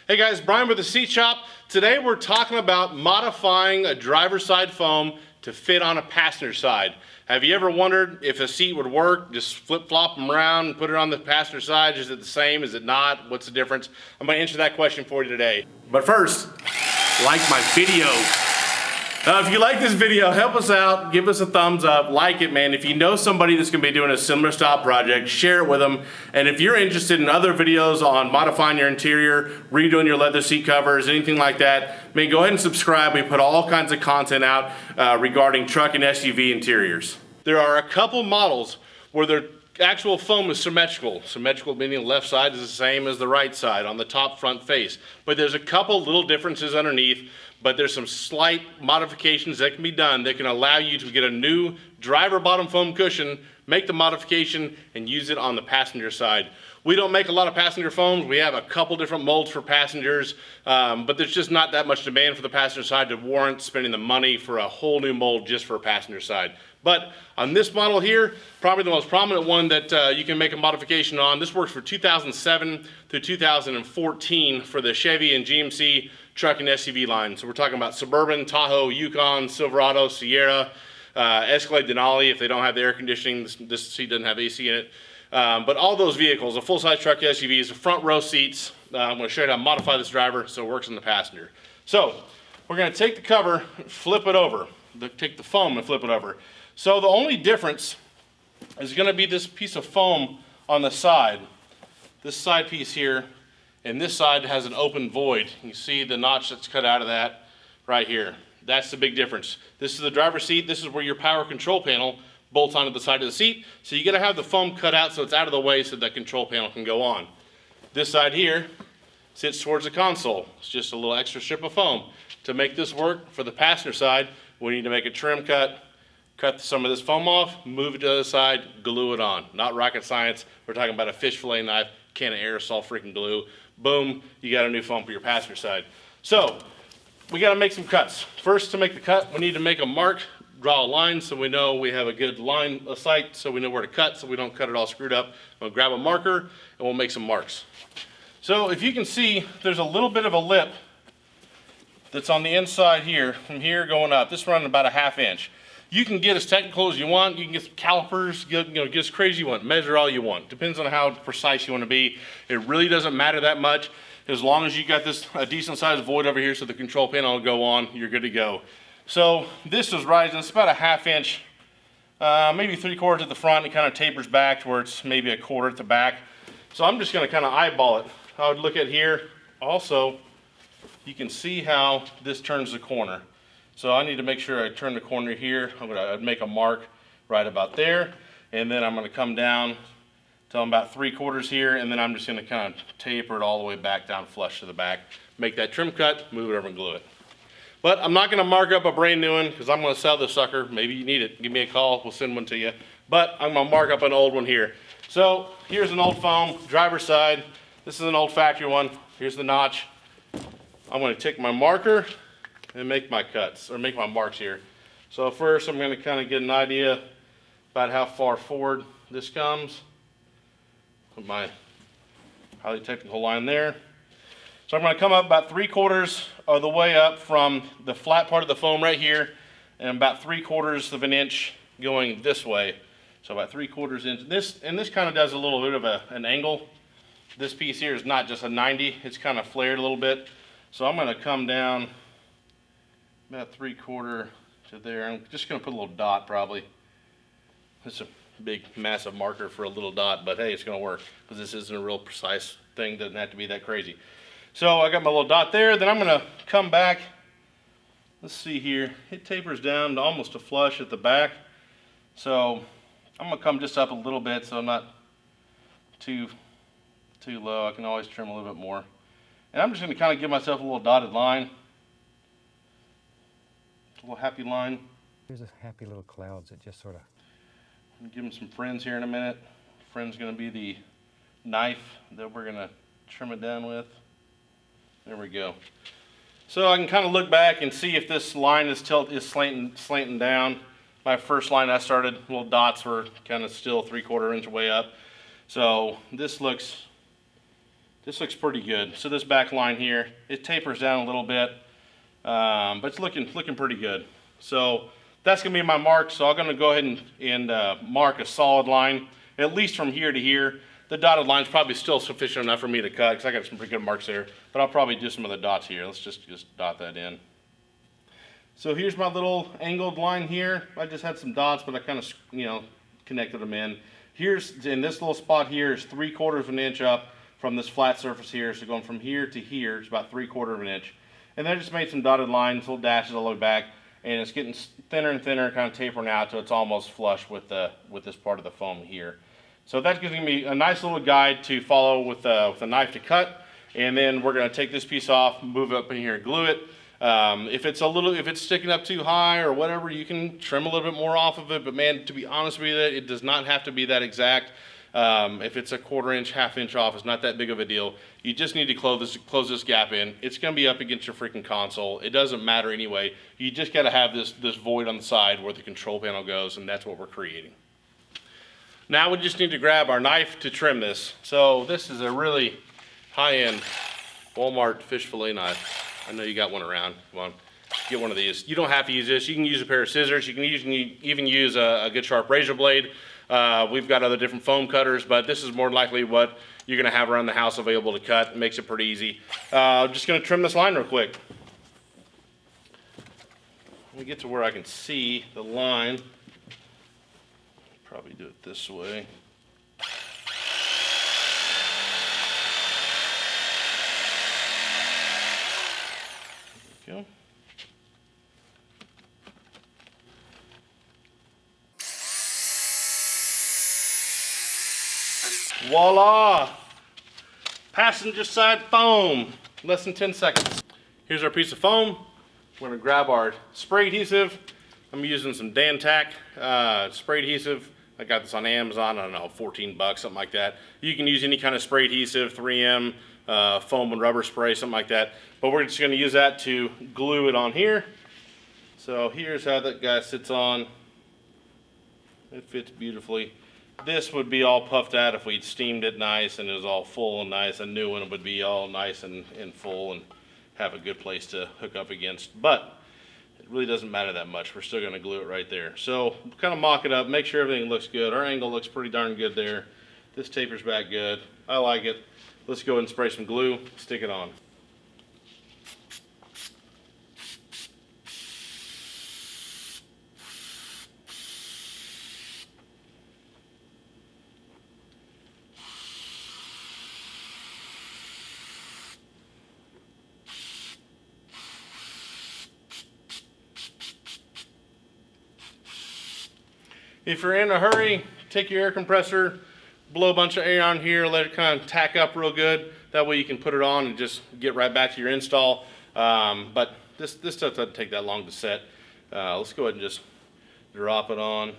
Hey guys, Brian with the Seat Shop. Today we're talking about modifying a driver's side foam to fit on a passenger side. Have you ever wondered if a seat would work? Just flip-flop them around and put it on the passenger side. Is it the same? Is it not? What's the difference? I'm going to answer that question for you today. But first, like my video. If you like this video, help us out, give us a thumbs up, like it, man. If you know somebody that's gonna be doing a similar style project, share it with them. And if you're interested in other videos on modifying your interior, redoing your leather seat covers, anything like that, man, go ahead and subscribe. We put all kinds of content out regarding truck and SUV interiors. There are a couple models where their actual foam is symmetrical. Symmetrical meaning the left side is the same as the right side on the top front face. But there's a couple little differences underneath, but there's some slight modifications that can be done that can allow you to get a new driver bottom foam cushion, make the modification, and use it on the passenger side. We don't make a lot of passenger foams. We have a couple different molds for passengers, but there's just not that much demand for the passenger side to warrant spending the money for a whole new mold just for a passenger side. But on this model here, probably the most prominent one that you can make a modification on, this works for 2007 through 2014 for the Chevy and GMC truck and SUV line. So we're talking about Suburban, Tahoe, Yukon, Silverado, Sierra, Escalade, Denali if they don't have the air conditioning. This seat doesn't have AC in it. But all those vehicles, a full-size truck SUVs, the front row seats, I'm going to show you how to modify this driver so it works in the passenger. So we're going to take the cover, flip it over, take the foam and flip it over. So the only difference is going to be this piece of foam on the side. This side piece here, and this side has an open void. You see the notch that's cut out of that right here. That's the big difference. This is the driver's seat. This is where your power control panel bolts onto the side of the seat. So you got to have the foam cut out so it's out of the way so that control panel can go on. This side here sits towards the console. It's just a little extra strip of foam. To make this work for the passenger side, we need to make a trim cut, cut some of this foam off, move it to the other side, glue it on. Not rocket science. We're talking about a fish fillet knife, can of aerosol freaking glue. Boom, you got a new foam for your passenger side. So we got to make some cuts. First, to make the cut, we need to make a mark, draw a line so we know we have a good line of sight, so we know where to cut so we don't cut it all screwed up. We'll grab a marker and we'll make some marks. So if you can see, there's a little bit of a lip that's on the inside here, from here going up. This running about a 1/2 inch. You can get as technical as you want. You can get some calipers, get as crazy you want, measure all you want. Depends on how precise you want to be. It really doesn't matter that much. As long as you got a decent sized void over here so the control panel will go on, you're good to go. So this is rising, it's about a 1/2 inch, maybe 3/4 at the front. It kind of tapers back to where it's maybe a 1/4 at the back. So I'm just gonna kind of eyeball it. I would look at here. Also, you can see how this turns the corner. So I need to make sure I turn the corner here. I'm gonna make a mark right about there. And then I'm gonna come down till I'm about 3/4 here. And then I'm just gonna kind of taper it all the way back down flush to the back. Make that trim cut, move it over and glue it. But I'm not gonna mark up a brand new one because I'm gonna sell this sucker. Maybe you need it, give me a call, we'll send one to you. But I'm gonna mark up an old one here. So here's an old foam, driver's side. This is an old factory one. Here's the notch. I'm gonna take my marker and make my cuts, or make my marks here. So first I'm gonna kind of get an idea about how far forward this comes. Put my highly technical line there. So I'm gonna come up about 3/4 of the way up from the flat part of the foam right here, and about 3/4 of an inch going this way. So about 3/4 inch. And this kind of does a little bit of an angle. This piece here is not just a 90, it's kind of flared a little bit. So I'm gonna come down about 3/4 to there. I'm just gonna put a little dot probably. It's a big massive marker for a little dot, but hey, it's gonna work because this isn't a real precise thing. Doesn't have to be that crazy. So I got my little dot there. Then I'm gonna come back. Let's see here. It tapers down to almost a flush at the back. So I'm gonna come just up a little bit so I'm not too low. I can always trim a little bit more. And I'm just gonna kind of give myself a little dotted line. A little happy line. Here's a happy little clouds that just sort of... Give them some friends here in a minute. Friend's gonna be the knife that we're gonna trim it down with. There we go. So I can kind of look back and see if this line is slanting down. My first line I started, little dots were kind of still 3/4 inch way up. So this looks This looks pretty good. So this back line here, it tapers down a little bit, but it's looking pretty good. So that's gonna be my mark. So I'm gonna go ahead and mark a solid line, at least from here to here. The dotted line is probably still sufficient enough for me to cut because I got some pretty good marks there, but I'll probably do some of the dots here. Let's just dot that in. So here's my little angled line here. I just had some dots, but I kind of, connected them in. Here's, in this little spot here is 3/4 of an inch up from this flat surface here. So going from here to here is about 3/4 of an inch. And then I just made some dotted lines, little dashes all the way back, and it's getting thinner and thinner, kind of tapering out till it's almost flush with this part of the foam here. So that's giving me a nice little guide to follow with a knife to cut. And then we're going to take this piece off, move it up in here and glue it. If it's sticking up too high or whatever, you can trim a little bit more off of it. But man, to be honest with you, it does not have to be that exact. If it's a 1/4 inch, 1/2 inch off, it's not that big of a deal. You just need to close this gap in. It's going to be up against your freaking console. It doesn't matter anyway. You just got to have this void on the side where the control panel goes, and that's what we're creating. Now we just need to grab our knife to trim this. So this is a really high-end Walmart fish fillet knife. I know you got one around. Come on, get one of these. You don't have to use this. You can use a pair of scissors. You can even use a good sharp razor blade. We've got other different foam cutters, but this is more likely what you're gonna have around the house available to cut. It makes it pretty easy. Just gonna trim this line real quick. Let me get to where I can see the line. Probably do it this way. There we go. Voila! Passenger side foam, less than 10 seconds. Here's our piece of foam. We're gonna grab our spray adhesive. I'm using some Dantac spray adhesive. I got this on Amazon, I don't know, 14 bucks, something like that. You can use any kind of spray adhesive, 3M, foam and rubber spray, something like that. But we're just gonna use that to glue it on here. So here's how that guy sits on. It fits beautifully. This would be all puffed out if we'd steamed it nice and it was all full and nice. A new one would be all nice and full and have a good place to hook up against. But it really doesn't matter that much. We're still going to glue it right there. So kind of mock it up, make sure everything looks good. Our angle looks pretty darn good there. This tapers back good. I like it. Let's go ahead and spray some glue, stick it on. If you're in a hurry, take your air compressor, blow a bunch of air on here, let it kind of tack up real good. That way you can put it on and just get right back to your install. But this stuff doesn't take that long to set. Let's go ahead and just drop it on.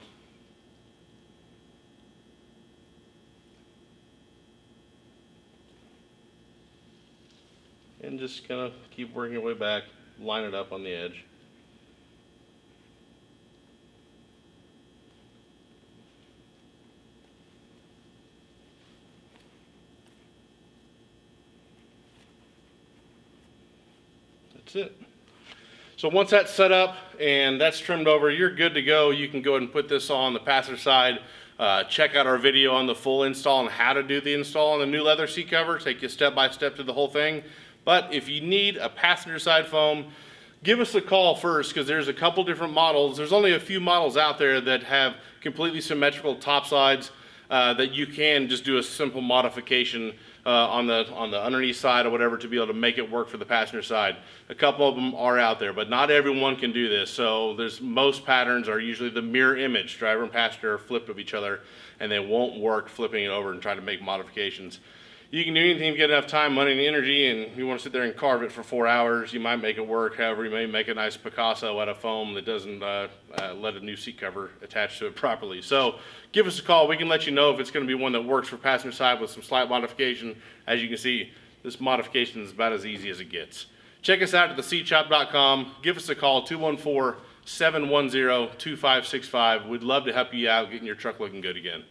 And just kind of keep working your way back, line it up on the edge. That's it. So once that's set up and that's trimmed over, you're good to go. You can go ahead and put this on the passenger side. Check out our video on the full install and how to do the install on the new leather seat cover. Take you step by step to the whole thing. But if you need a passenger side foam, give us a call first, because there's a couple different models. There's only a few models out there that have completely symmetrical top sides that you can just do a simple modification on the underneath side or whatever to be able to make it work for the passenger side. A couple of them are out there, but not everyone can do this. So most patterns are usually the mirror image. Driver and passenger are flipped of each other, and they won't work flipping it over and trying to make modifications. You can do anything if you get enough time, money, and energy, and you want to sit there and carve it for 4 hours. You might make it work. However, you may make a nice Picasso out of foam that doesn't let a new seat cover attach to it properly. So give us a call. We can let you know if it's going to be one that works for passenger side with some slight modification. As you can see, this modification is about as easy as it gets. Check us out at theseatshop.com. Give us a call, 214-710-2565. We'd love to help you out getting your truck looking good again.